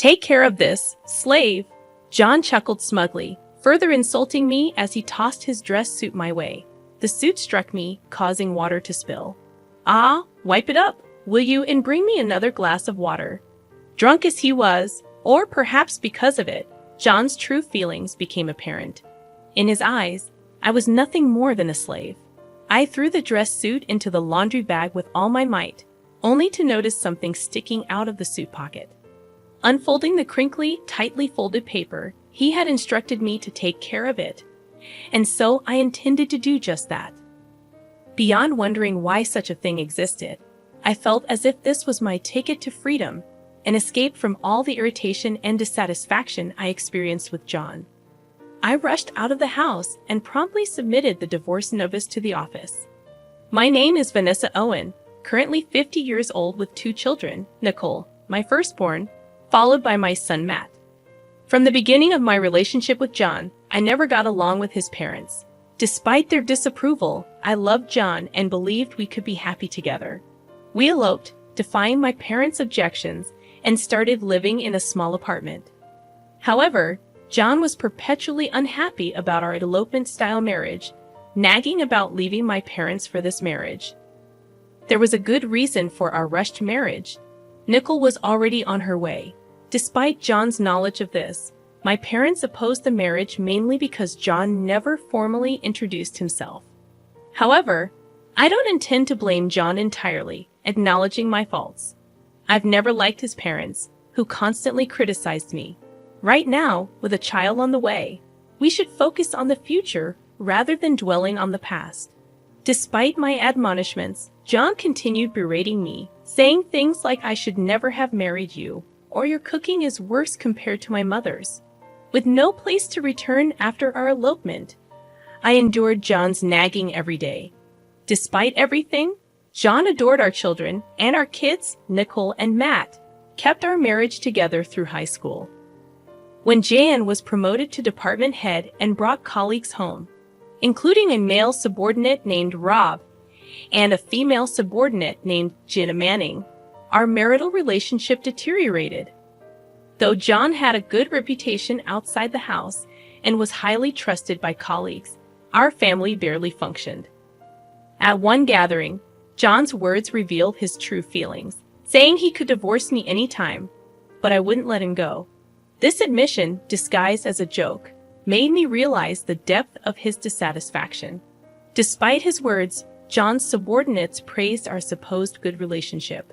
Take care of this, slave. John chuckled smugly, further insulting me as he tossed his dress suit my way. The suit struck me, causing water to spill. Ah, wipe it up, will you, and bring me another glass of water. Drunk as he was, or perhaps because of it, John's true feelings became apparent. In his eyes, I was nothing more than a slave. I threw the dress suit into the laundry bag with all my might, only to notice something sticking out of the suit pocket. Unfolding the crinkly, tightly folded paper, he had instructed me to take care of it, and so I intended to do just that. Beyond wondering why such a thing existed, I felt as if this was my ticket to freedom, an escape from all the irritation and dissatisfaction I experienced with John. I rushed out of the house and promptly submitted the divorce notice to the office. My name is Vanessa Owen, currently 50 years old with 2 children, Nicole, my firstborn, followed by my son Matt. From the beginning of my relationship with John, I never got along with his parents. Despite their disapproval, I loved John and believed we could be happy together. We eloped, defying my parents' objections, and started living in a small apartment. However, John was perpetually unhappy about our elopement-style marriage, nagging about leaving my parents for this marriage. There was a good reason for our rushed marriage. Nicole was already on her way. Despite John's knowledge of this, my parents opposed the marriage mainly because John never formally introduced himself. However, I don't intend to blame John entirely, acknowledging my faults. I've never liked his parents, who constantly criticized me. Right now, with a child on the way, we should focus on the future rather than dwelling on the past. Despite my admonishments, John continued berating me, saying things like I should never have married you, or your cooking is worse compared to my mother's. With no place to return after our elopement, I endured John's nagging every day. Despite everything, John adored our children, and our kids, Nicole and Matt, kept our marriage together through high school. When Jan was promoted to department head and brought colleagues home, including a male subordinate named Rob and a female subordinate named Jenna Manning, our marital relationship deteriorated. Though John had a good reputation outside the house and was highly trusted by colleagues, our family barely functioned. At one gathering, John's words revealed his true feelings, saying he could divorce me anytime, but I wouldn't let him go. This admission, disguised as a joke, made me realize the depth of his dissatisfaction. Despite his words, John's subordinates praised our supposed good relationship,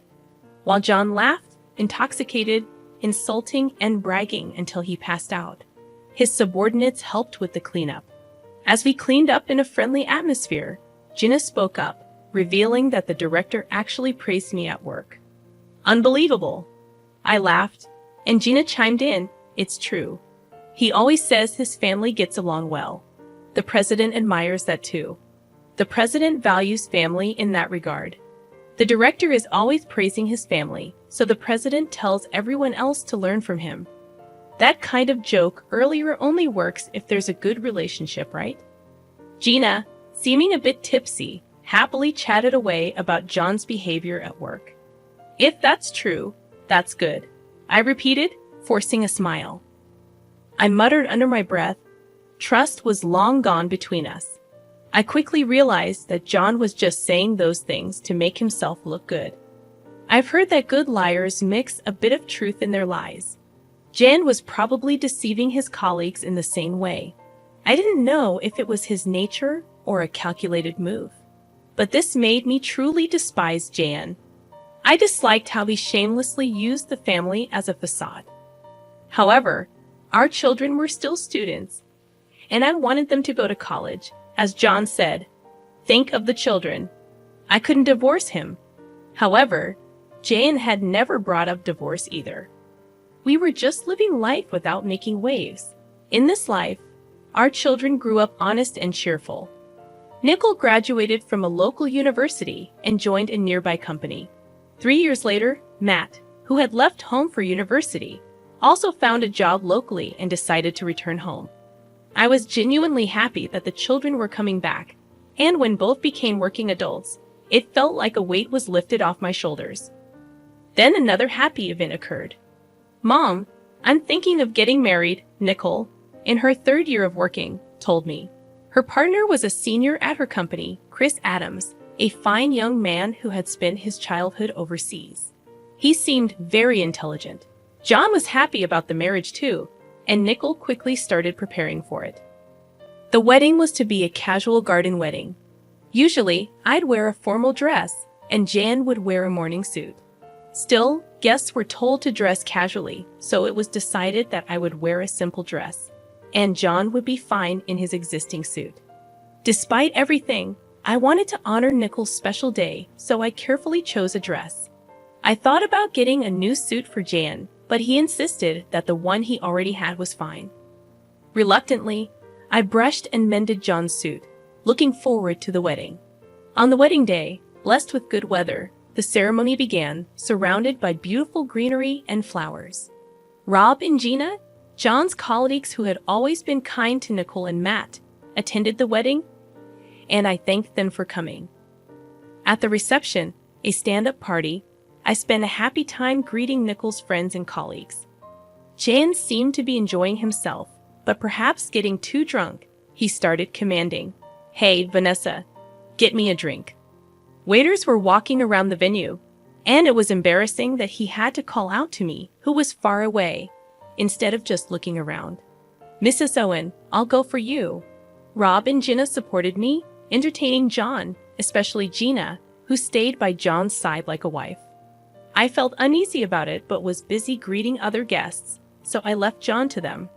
while John laughed, intoxicated, insulting, and bragging until he passed out. His subordinates helped with the cleanup. As we cleaned up in a friendly atmosphere, Jenna spoke up, revealing that the director actually praised me at work. Unbelievable! I laughed, and Jenna chimed in, it's true. He always says his family gets along well. The president admires that too. The president values family in that regard. The director is always praising his family, so the president tells everyone else to learn from him. That kind of joke earlier only works if there's a good relationship, right? Gina, seeming a bit tipsy, happily chatted away about John's behavior at work. If that's true, that's good, I repeated, forcing a smile. I muttered under my breath, trust was long gone between us. I quickly realized that John was just saying those things to make himself look good. I've heard that good liars mix a bit of truth in their lies. Jan was probably deceiving his colleagues in the same way. I didn't know if it was his nature or a calculated move. But this made me truly despise Jan. I disliked how he shamelessly used the family as a facade. However, our children were still students, and I wanted them to go to college. As John said, think of the children. I couldn't divorce him. However, Jan had never brought up divorce either. We were just living life without making waves. In this life, our children grew up honest and cheerful. Nicole graduated from a local university and joined a nearby company. 3 years later, Matt, who had left home for university, also found a job locally and decided to return home. I was genuinely happy that the children were coming back, and when both became working adults, it felt like a weight was lifted off my shoulders. Then another happy event occurred. Mom, I'm thinking of getting married, Nicole, in her third year of working, told me. Her partner was a senior at her company, Chris Adams, a fine young man who had spent his childhood overseas. He seemed very intelligent. John was happy about the marriage too, and Nicole quickly started preparing for it. The wedding was to be a casual garden wedding. Usually, I'd wear a formal dress, and Jan would wear a morning suit. Still, guests were told to dress casually, so it was decided that I would wear a simple dress, and John would be fine in his existing suit. Despite everything, I wanted to honor Nicole's special day, so I carefully chose a dress. I thought about getting a new suit for Jan, but he insisted that the one he already had was fine. Reluctantly, I brushed and mended John's suit, looking forward to the wedding. On the wedding day, blessed with good weather, the ceremony began, surrounded by beautiful greenery and flowers. Rob and Gina, John's colleagues who had always been kind to Nicole and Matt, attended the wedding, and I thanked them for coming. At the reception, a stand-up party, I spent a happy time greeting Nicole's friends and colleagues. Jan seemed to be enjoying himself, but perhaps getting too drunk, he started commanding, "Hey, Vanessa, get me a drink." Waiters were walking around the venue, and it was embarrassing that he had to call out to me, who was far away, instead of just looking around. "Mrs. Owen, I'll go for you." Rob and Gina supported me, entertaining John, especially Gina, who stayed by John's side like a wife. I felt uneasy about it but was busy greeting other guests, so I left John to them.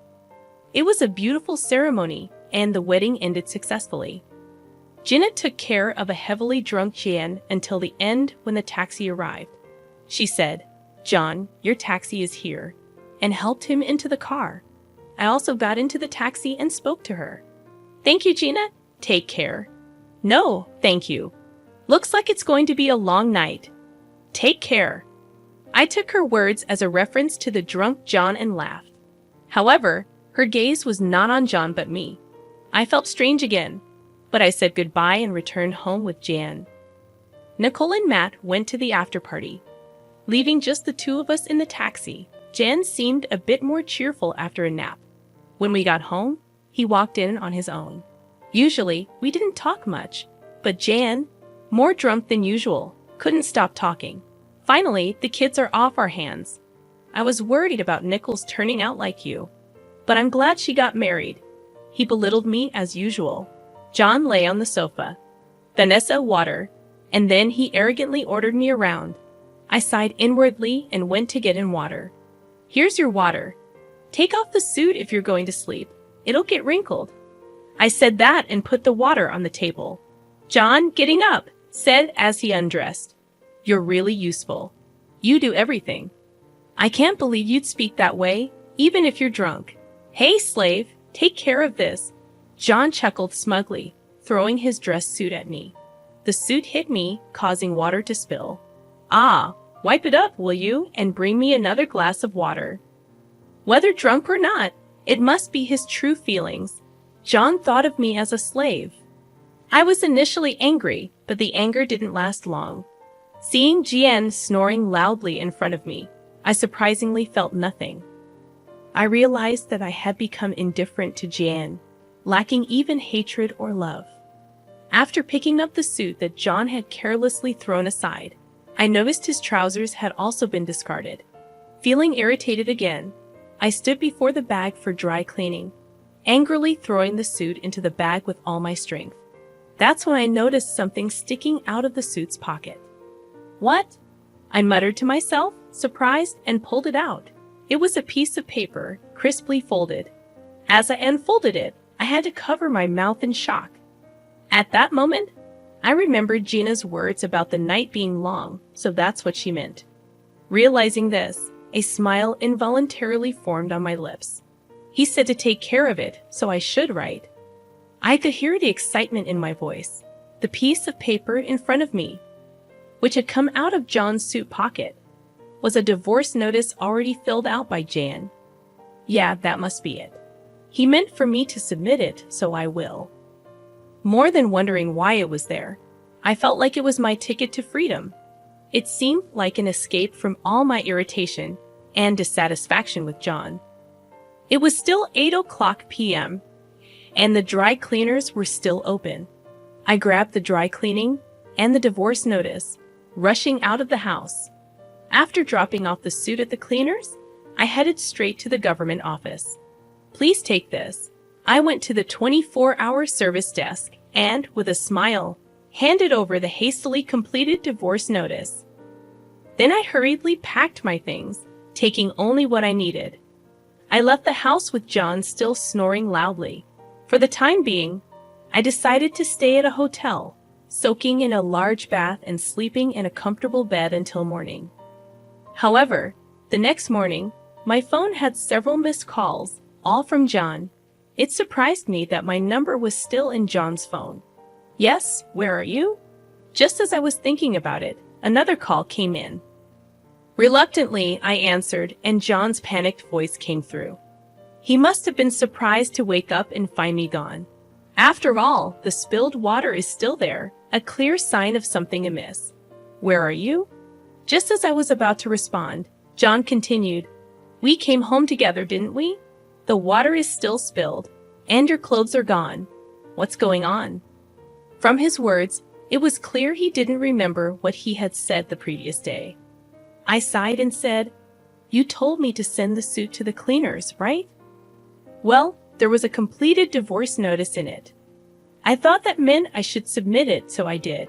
It was a beautiful ceremony, and the wedding ended successfully. Gina took care of a heavily drunk Jan until the end when the taxi arrived. She said, "John, your taxi is here," and helped him into the car. I also got into the taxi and spoke to her. "Thank you, Gina. Take care." "No, thank you. Looks like it's going to be a long night. Take care." I took her words as a reference to the drunk John and laughed. However, her gaze was not on John but me. I felt strange again, but I said goodbye and returned home with Jan. Nicole and Matt went to the after-party. Leaving just the two of us in the taxi, Jan seemed a bit more cheerful after a nap. When we got home, he walked in on his own. Usually, we didn't talk much, but Jan, more drunk than usual, couldn't stop talking. Finally, the kids are off our hands. I was worried about Nicole's turning out like you, but I'm glad she got married. He belittled me as usual. John lay on the sofa. "Vanessa, water," and then he arrogantly ordered me around. I sighed inwardly and went to get in water. "Here's your water. Take off the suit if you're going to sleep. It'll get wrinkled." I said that and put the water on the table. John, getting up, said as he undressed, "You're really useful. You do everything." "I can't believe you'd speak that way, even if you're drunk." "Hey, slave, take care of this." John chuckled smugly, throwing his dress suit at me. The suit hit me, causing water to spill. "Ah, wipe it up, will you, and bring me another glass of water." Whether drunk or not, it must be his true feelings. John thought of me as a slave. I was initially angry, but the anger didn't last long. Seeing Jan snoring loudly in front of me, I surprisingly felt nothing. I realized that I had become indifferent to Jan, lacking even hatred or love. After picking up the suit that John had carelessly thrown aside, I noticed his trousers had also been discarded. Feeling irritated again, I stood before the bag for dry cleaning, angrily throwing the suit into the bag with all my strength. That's when I noticed something sticking out of the suit's pocket. "What?" I muttered to myself, surprised, and pulled it out. It was a piece of paper, crisply folded. As I unfolded it, I had to cover my mouth in shock. At that moment, I remembered Gina's words about the night being long, so that's what she meant. Realizing this, a smile involuntarily formed on my lips. He said to take care of it, so I should write. I could hear the excitement in my voice. The piece of paper in front of me, which had come out of John's suit pocket, was a divorce notice already filled out by Jan. Yeah, that must be it. He meant for me to submit it, so I will. More than wondering why it was there, I felt like it was my ticket to freedom. It seemed like an escape from all my irritation, and dissatisfaction with John. It was still 8 p.m., and the dry cleaners were still open. I grabbed the dry cleaning and the divorce notice, rushing out of the house. After dropping off the suit at the cleaners, I headed straight to the government office. "Please take this." I went to the 24-hour service desk and, with a smile, handed over the hastily completed divorce notice. Then I hurriedly packed my things, taking only what I needed. I left the house with John still snoring loudly. For the time being, I decided to stay at a hotel, soaking in a large bath and sleeping in a comfortable bed until morning. However, the next morning, my phone had several missed calls, all from John. It surprised me that my number was still in John's phone. "Yes, where are you?" Just as I was thinking about it, another call came in. Reluctantly, I answered, and John's panicked voice came through. He must have been surprised to wake up and find me gone. After all, the spilled water is still there, a clear sign of something amiss. "Where are you?" Just as I was about to respond, John continued, "We came home together, didn't we? The water is still spilled, and your clothes are gone. What's going on?" From his words, it was clear he didn't remember what he had said the previous day. I sighed and said, "You told me to send the suit to the cleaners, right?" "Well, there was a completed divorce notice in it. I thought that meant I should submit it, so I did."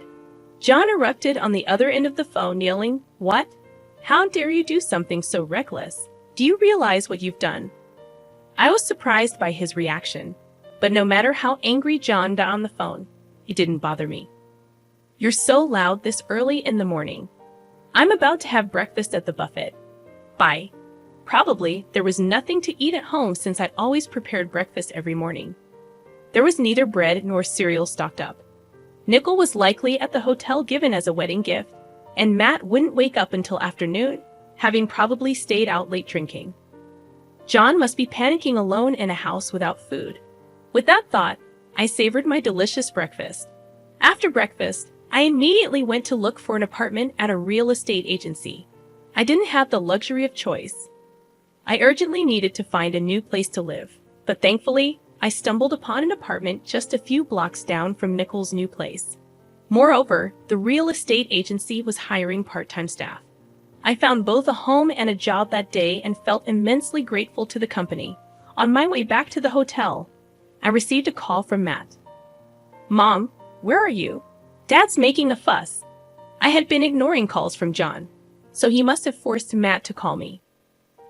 John erupted on the other end of the phone, yelling, "What? How dare you do something so reckless? Do you realize what you've done?" I was surprised by his reaction, but no matter how angry John got on the phone, it didn't bother me. "You're so loud this early in the morning. I'm about to have breakfast at the buffet." Bye. Probably there was nothing to eat at home since I'd always prepared breakfast every morning. There was neither bread nor cereal stocked up. Nickel was likely at the hotel given as a wedding gift, and Matt wouldn't wake up until afternoon, having probably stayed out late drinking. John must be panicking alone in a house without food. With that thought, I savored my delicious breakfast. After breakfast, I immediately went to look for an apartment at a real estate agency. I didn't have the luxury of choice. I urgently needed to find a new place to live, but thankfully, I stumbled upon an apartment just a few blocks down from Nickel's new place. Moreover, the real estate agency was hiring part-time staff. I found both a home and a job that day and felt immensely grateful to the company. On my way back to the hotel, I received a call from Matt. "Mom, where are you? Dad's making a fuss." I had been ignoring calls from John, so he must have forced Matt to call me.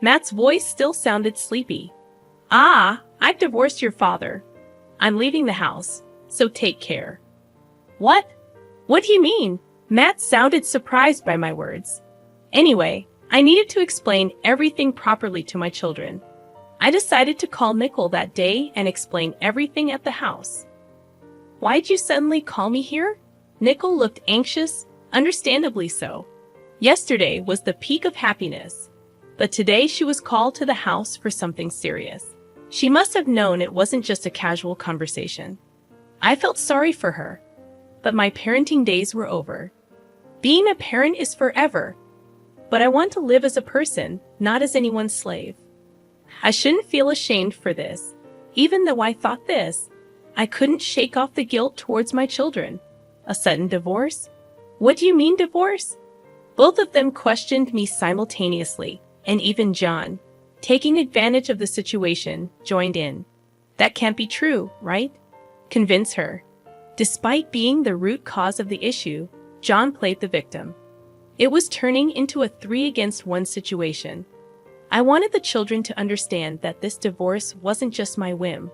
Matt's voice still sounded sleepy. "I've divorced your father. I'm leaving the house, so take care." "What? What do you mean?" Matt sounded surprised by my words. Anyway, I needed to explain everything properly to my children. I decided to call Nickel that day and explain everything at the house. "Why'd you suddenly call me here?" Nickel looked anxious, understandably so. Yesterday was the peak of happiness, but today she was called to the house for something serious. She must have known it wasn't just a casual conversation. I felt sorry for her, but my parenting days were over. Being a parent is forever, but I want to live as a person, not as anyone's slave. I shouldn't feel ashamed for this. Even though I thought this, I couldn't shake off the guilt towards my children. A sudden divorce? What do you mean divorce? Both of them questioned me simultaneously, and even John, taking advantage of the situation, joined in. "That can't be true, right?" Convince her. Despite being the root cause of the issue, John played the victim. It was turning into a 3-against-1 situation. I wanted the children to understand that this divorce wasn't just my whim.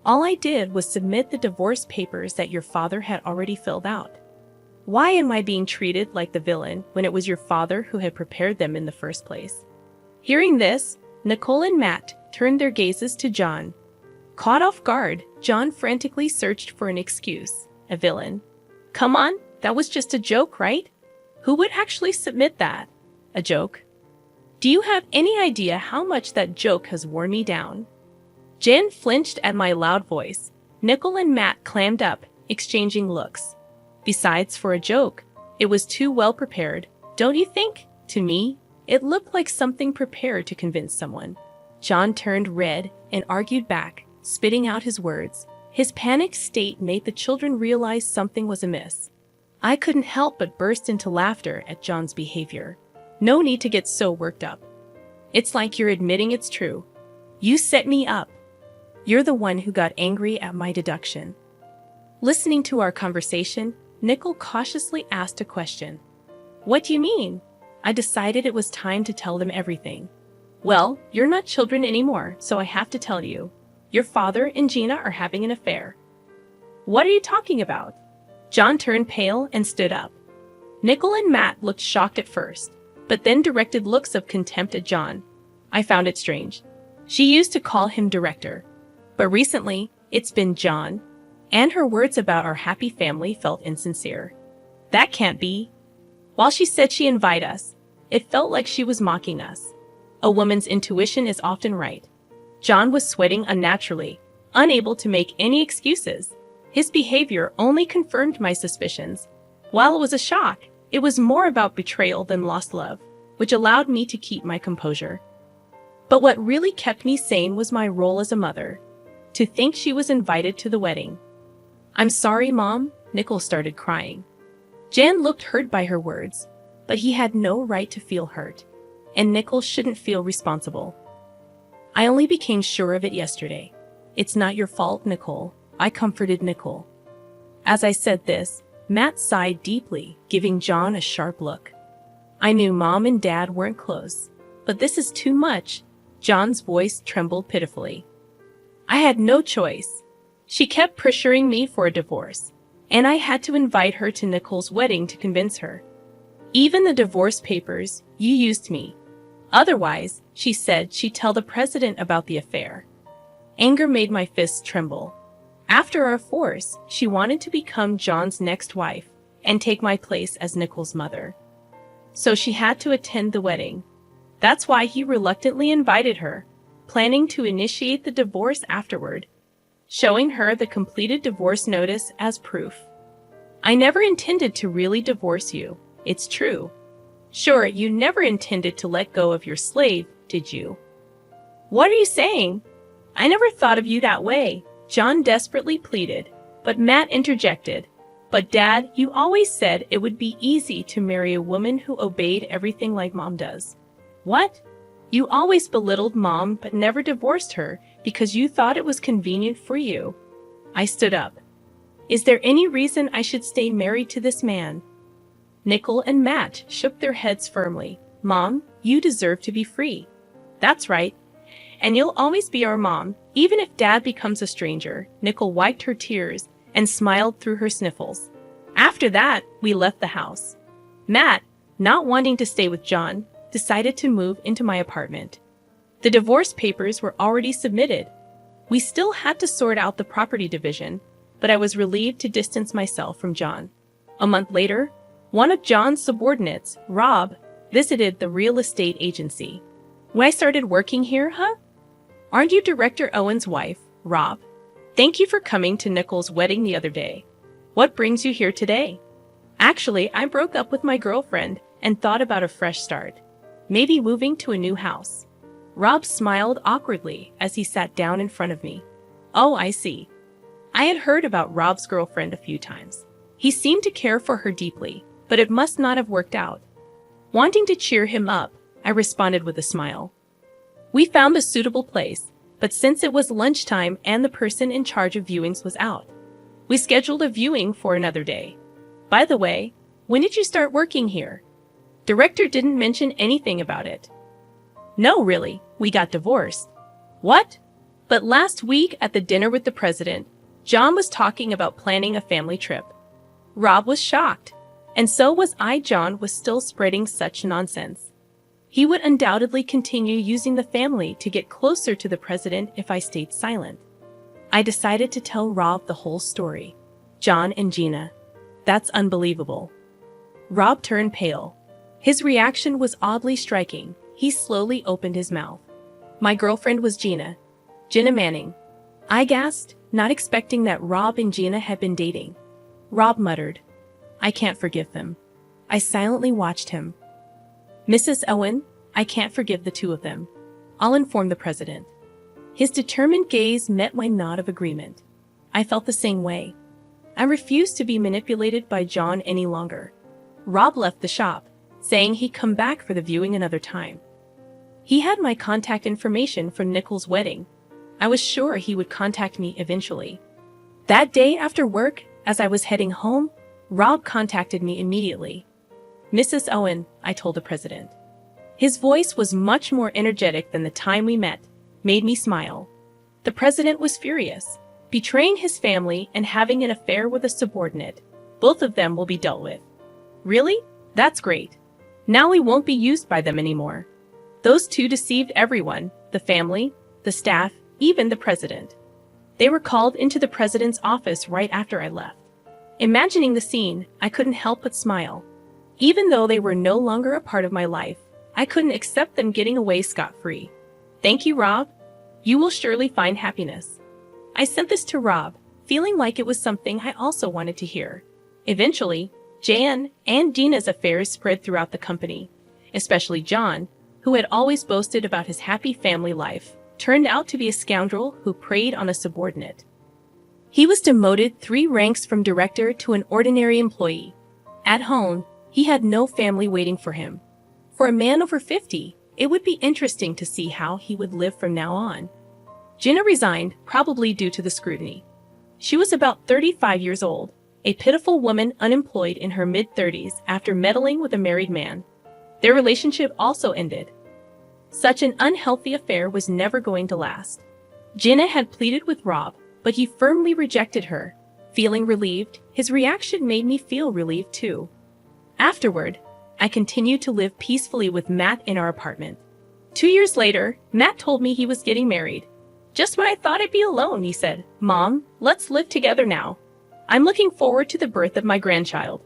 All I did was submit the divorce papers that your father had already filled out. Why am I being treated like the villain when it was your father who had prepared them in the first place? Hearing this, Nicole and Matt turned their gazes to John. Caught off guard, John frantically searched for an excuse. A villain. Come on, that was just a joke, right? Who would actually submit that? A joke? Do you have any idea how much that joke has worn me down? Jen flinched at my loud voice. Nicole and Matt clammed up, exchanging looks. Besides, for a joke, it was too well prepared, don't you think? To me, It looked like something prepared to convince someone. John turned red and argued back, spitting out his words. His panicked state made the children realize something was amiss. I couldn't help but burst into laughter at John's behavior. No need to get so worked up. It's like you're admitting it's true. You set me up. You're the one who got angry at my deduction. Listening to our conversation, Nickel cautiously asked a question. What do you mean? I decided it was time to tell them everything. Well, you're not children anymore, so I have to tell you. Your father and Gina are having an affair. What are you talking about? John turned pale and stood up. Nickel and Matt looked shocked at first, but then directed looks of contempt at John. I found it strange. She used to call him director, but recently it's been John, and her words about our happy family felt insincere. That can't be. While she said she'd invite us, it felt like she was mocking us. A woman's intuition is often right. John was sweating unnaturally, unable to make any excuses. His behavior only confirmed my suspicions. While it was a shock, it was more about betrayal than lost love, which allowed me to keep my composure. But what really kept me sane was my role as a mother. To think she was invited to the wedding. I'm sorry, Mom, Nickel started crying. Jan looked hurt by her words, but he had no right to feel hurt, and Nickel shouldn't feel responsible. I only became sure of it yesterday. It's not your fault, Nicole, I comforted Nickel. As I said this, Matt sighed deeply, giving John a sharp look. I knew Mom and Dad weren't close, but this is too much. John's voice trembled pitifully. I had no choice. She kept pressuring me for a divorce, and I had to invite her to Nicole's wedding to convince her. Even the divorce papers, you used me. Otherwise, she said she'd tell the president about the affair. Anger made my fists tremble. After our force, she wanted to become John's next wife and take my place as Nicole's mother. So she had to attend the wedding. That's why he reluctantly invited her, planning to initiate the divorce afterward, showing her the completed divorce notice as proof. I never intended to really divorce you, it's true. Sure, you never intended to let go of your slave, did you? What are you saying? I never thought of you that way, John desperately pleaded, but Matt interjected. But Dad, you always said it would be easy to marry a woman who obeyed everything like Mom does. What? You always belittled Mom but never divorced her because you thought it was convenient for you. I stood up. Is there any reason I should stay married to this man? Nickel and Matt shook their heads firmly. Mom, you deserve to be free. That's right. And you'll always be our mom, even if Dad becomes a stranger. Nickel wiped her tears and smiled through her sniffles. After that, we left the house. Matt, not wanting to stay with John, decided to move into my apartment. The divorce papers were already submitted. We still had to sort out the property division, but I was relieved to distance myself from John. A month later, one of John's subordinates, Rob, visited the real estate agency. When I started working here, huh? Aren't you Director Owen's wife, Rob? Thank you for coming to Nickel's wedding the other day. What brings you here today? Actually, I broke up with my girlfriend and thought about a fresh start. Maybe moving to a new house. Rob smiled awkwardly as he sat down in front of me. Oh, I see. I had heard about Rob's girlfriend a few times. He seemed to care for her deeply, but it must not have worked out. Wanting to cheer him up, I responded with a smile. We found a suitable place, but since it was lunchtime and the person in charge of viewings was out, we scheduled a viewing for another day. By the way, when did you start working here? Director didn't mention anything about it. No, really, we got divorced. What? But last week at the dinner with the president, John was talking about planning a family trip. Rob was shocked, and so was I. John was still spreading such nonsense. He would undoubtedly continue using the family to get closer to the president if I stayed silent. I decided to tell Rob the whole story. John and Gina. That's unbelievable. Rob turned pale. His reaction was oddly striking. He slowly opened his mouth. My girlfriend was Gina. Gina Manning. I gasped, not expecting that Rob and Gina had been dating. Rob muttered, I can't forgive them. I silently watched him. Mrs. Owen, I can't forgive the two of them. I'll inform the president. His determined gaze met my nod of agreement. I felt the same way. I refused to be manipulated by John any longer. Rob left the shop, saying he'd come back for the viewing another time. He had my contact information from Nicole's wedding. I was sure he would contact me eventually. That day after work, as I was heading home, Rob contacted me immediately. "Mrs. Owen," I told the president. His voice was much more energetic than the time we met, made me smile. The president was furious. Betraying his family and having an affair with a subordinate. Both of them will be dealt with. Really? That's great. Now we won't be used by them anymore. Those two deceived everyone, the family, the staff, even the president. They were called into the president's office right after I left. Imagining the scene, I couldn't help but smile. Even though they were no longer a part of my life, I couldn't accept them getting away scot-free. Thank you, Rob. You will surely find happiness. I sent this to Rob, feeling like it was something I also wanted to hear. Eventually, Jan and Dina's affairs spread throughout the company, especially John, who had always boasted about his happy family life, turned out to be a scoundrel who preyed on a subordinate. He was demoted 3 ranks from director to an ordinary employee. At home, he had no family waiting for him. For a man over 50, it would be interesting to see how he would live from now on. Gina resigned, probably due to the scrutiny. She was about 35 years old, a pitiful woman unemployed in her mid-30s after meddling with a married man. Their relationship also ended. Such an unhealthy affair was never going to last. Gina had pleaded with Rob, but he firmly rejected her. Feeling relieved, his reaction made me feel relieved too. Afterward, I continued to live peacefully with Matt in our apartment. 2 years later, Matt told me he was getting married. "Just when I thought I'd be alone," he said, "Mom, let's live together now. I'm looking forward to the birth of my grandchild."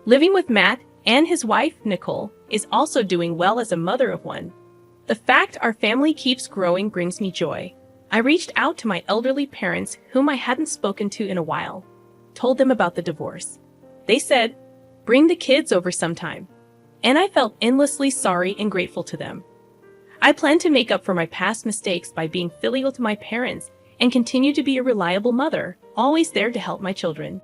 Living with Matt and his wife, Nicole, is also doing well as a mother of one. The fact our family keeps growing brings me joy. I reached out to my elderly parents, whom I hadn't spoken to in a while, told them about the divorce. They said, "Bring the kids over sometime." And I felt endlessly sorry and grateful to them. I plan to make up for my past mistakes by being filial to my parents and continue to be a reliable mother, always there to help my children.